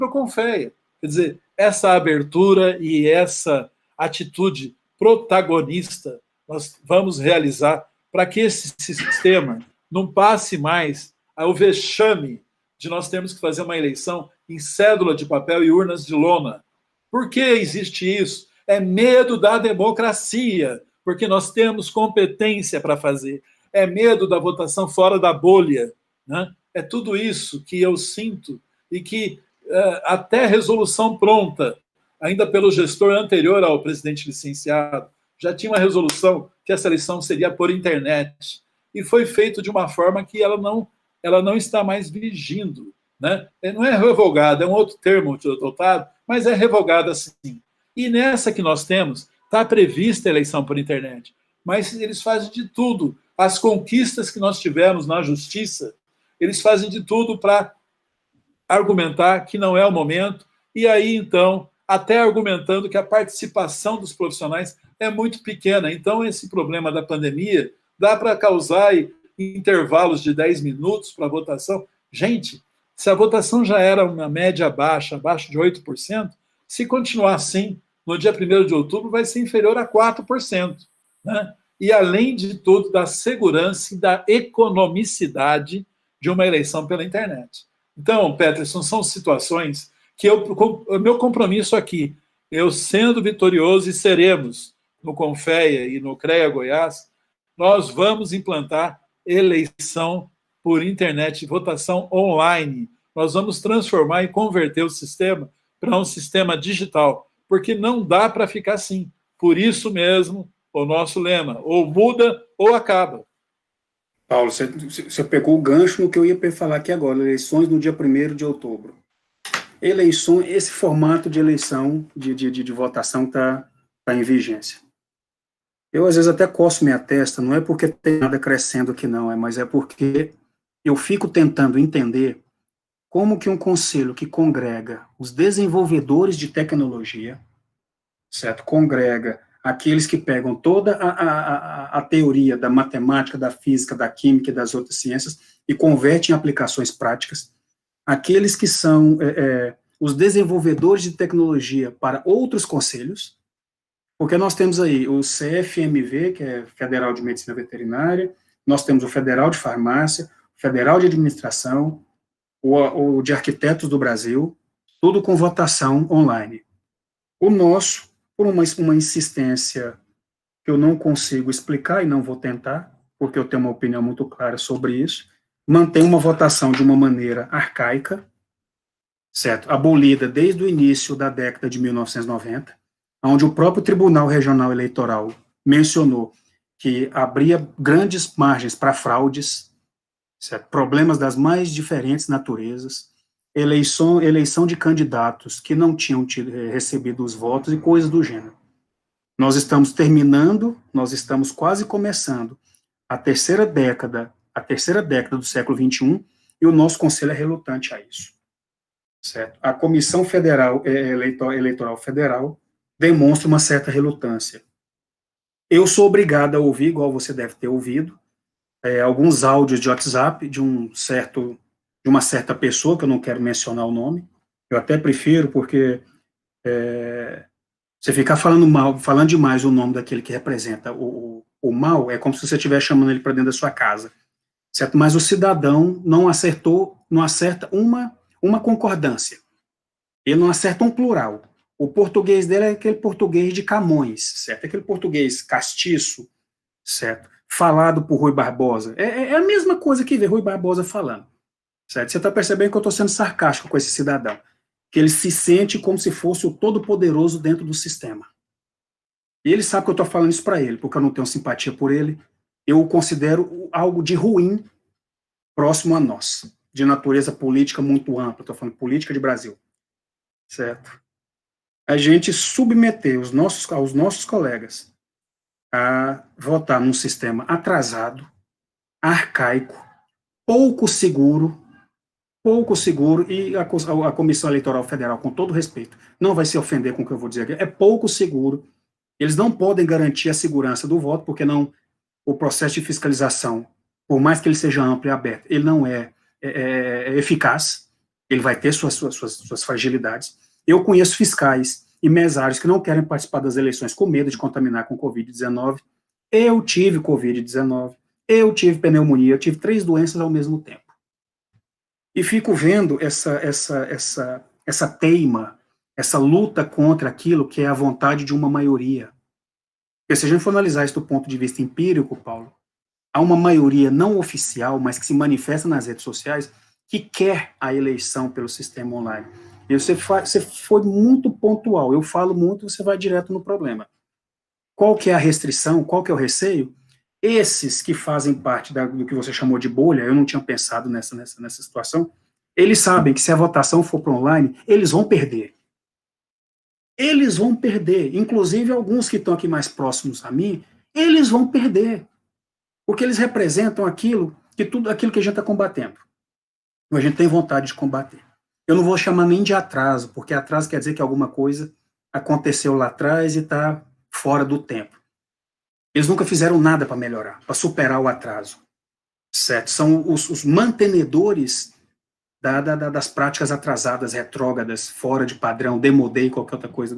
para o Confeia. Quer dizer, essa abertura e essa atitude protagonista nós vamos realizar para que esse sistema não passe mais ao vexame de nós termos que fazer uma eleição em cédula de papel e urnas de lona. Por que existe isso? É medo da democracia, porque nós temos competência para fazer. É medo da votação fora da bolha. Né? É tudo isso que eu sinto e que até resolução pronta, ainda pelo gestor anterior ao presidente licenciado, já tinha uma resolução que essa eleição seria por internet. E foi feito de uma forma que ela não está mais vigindo. Né? Não é revogada, é um outro termo adotado, mas é revogada sim. E nessa que nós temos, está prevista a eleição por internet. Mas eles fazem de tudo. As conquistas que nós tivemos na justiça, eles fazem de tudo para argumentar que não é o momento, e aí, então, até argumentando que a participação dos profissionais é muito pequena. Então, esse problema da pandemia dá para causar intervalos de 10 minutos para a votação. Gente, se a votação já era uma média baixa, abaixo de 8%, se continuar assim, no dia 1º de outubro, vai ser inferior a 4%. Né? E, além de tudo, da segurança e da economicidade de uma eleição pela internet. Então, Peterson, são situações que o meu compromisso aqui, eu sendo vitorioso e seremos no Confeia e no CREA Goiás, nós vamos implantar eleição por internet, votação online. Nós vamos transformar e converter o sistema para um sistema digital, porque não dá para ficar assim. Por isso mesmo, o nosso lema, ou muda ou acaba. Paulo, você pegou o gancho no que eu ia falar aqui agora, eleições no dia 1º de outubro. Eleições, esse formato de eleição, de votação está em vigência. Eu, às vezes, até coço minha testa, não é porque tem nada crescendo aqui não, mas é porque eu fico tentando entender como que um conselho que congrega os desenvolvedores de tecnologia, certo? Congrega aqueles que pegam toda a teoria da matemática, da física, da química e das outras ciências e converte em aplicações práticas, aqueles que são os desenvolvedores de tecnologia para outros conselhos, porque nós temos aí o CFMV, que é Federal de Medicina Veterinária, nós temos o Federal de Farmácia, o Federal de Administração, o de Arquitetos do Brasil, tudo com votação online. O nosso, por uma insistência que eu não consigo explicar e não vou tentar, porque eu tenho uma opinião muito clara sobre isso, mantém uma votação de uma maneira arcaica, certo? Abolida desde o início da década de 1990, onde o próprio Tribunal Regional Eleitoral mencionou que abria grandes margens para fraudes, certo? Problemas das mais diferentes naturezas, eleição de candidatos que não tinham recebido os votos e coisas do gênero. Nós estamos quase começando a terceira década do século XXI, e o nosso Conselho é relutante a isso. Certo? A Comissão Federal, Eleitoral Federal demonstra uma certa relutância. Eu sou obrigado a ouvir, igual você deve ter ouvido, alguns áudios de WhatsApp de uma certa pessoa, que eu não quero mencionar o nome, eu até prefiro, porque você ficar falando demais o nome daquele que representa o mal, é como se você estivesse chamando ele para dentro da sua casa, certo? Mas o cidadão não acerta uma concordância, ele não acerta um plural. O português dele é aquele português de Camões, certo? Aquele português castiço, certo? Falado por Rui Barbosa. É a mesma coisa que ver Rui Barbosa falando, certo? Você está percebendo que eu estou sendo sarcástico com esse cidadão, que ele se sente como se fosse o todo-poderoso dentro do sistema. E ele sabe que eu estou falando isso para ele, porque eu não tenho simpatia por ele, eu o considero algo de ruim próximo a nós, de natureza política muito ampla, estou falando política de Brasil, certo? A gente submeter aos nossos colegas a votar num sistema atrasado, arcaico, pouco seguro, e a Comissão Eleitoral Federal, com todo respeito, não vai se ofender com o que eu vou dizer aqui, é pouco seguro, eles não podem garantir a segurança do voto, porque o processo de fiscalização, por mais que ele seja amplo e aberto, ele não é eficaz, Ele vai ter suas fragilidades. Eu conheço fiscais e mesários que não querem participar das eleições com medo de contaminar com Covid-19. Eu tive Covid-19, eu tive pneumonia, eu tive 3 doenças ao mesmo tempo. E fico vendo essa teima, essa luta contra aquilo que é a vontade de uma maioria. Porque se a gente for analisar isso do ponto de vista empírico, Paulo, há uma maioria não oficial, mas que se manifesta nas redes sociais, que quer a eleição pelo sistema online. E você foi muito pontual. Eu falo muito, você vai direto no problema. Qual que é a restrição? Qual que é o receio? Esses que fazem parte do que você chamou de bolha, eu não tinha pensado nessa situação, eles sabem que se a votação for para online, eles vão perder. Eles vão perder. Inclusive, alguns que estão aqui mais próximos a mim, eles vão perder. Porque eles representam tudo aquilo que a gente está combatendo. A gente tem vontade de combater. Eu não vou chamar nem de atraso, porque atraso quer dizer que alguma coisa aconteceu lá atrás e está fora do tempo. Eles nunca fizeram nada para melhorar, para superar o atraso. Certo? São os mantenedores das práticas atrasadas, retrógradas, fora de padrão, demodê e qualquer outra coisa